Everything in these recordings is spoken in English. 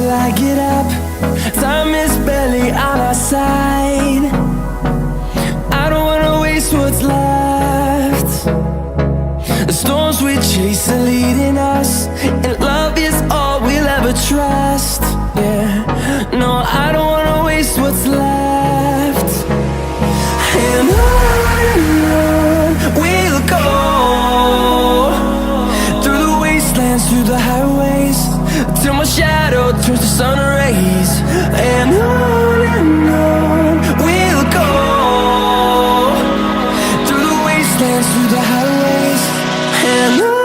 till I get up. Time is barely on our side. I don't wanna waste what's left. The storms we chase are leading us, and love is all we'll ever trust. Yeah, no, I don't wanna waste what's left. And on we'll go, through the wastelands, through the highways, till my shadow turns to sun rays. And on we'll go, through the wastelands, through the highways, and on.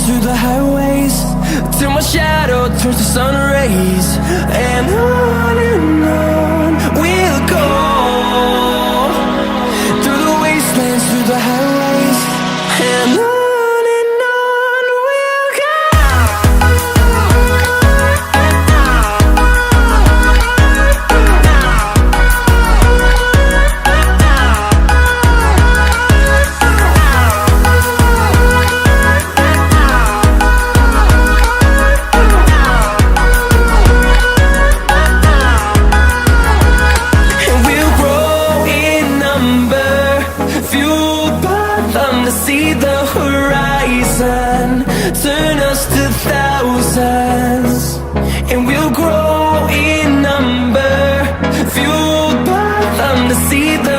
Through the highways, till my shadow turns to sun rays. And on we'll go, through the wastelands, through the highways, and on. See the horizon turn us to thousands, and we'll grow in number, fueled by them to see the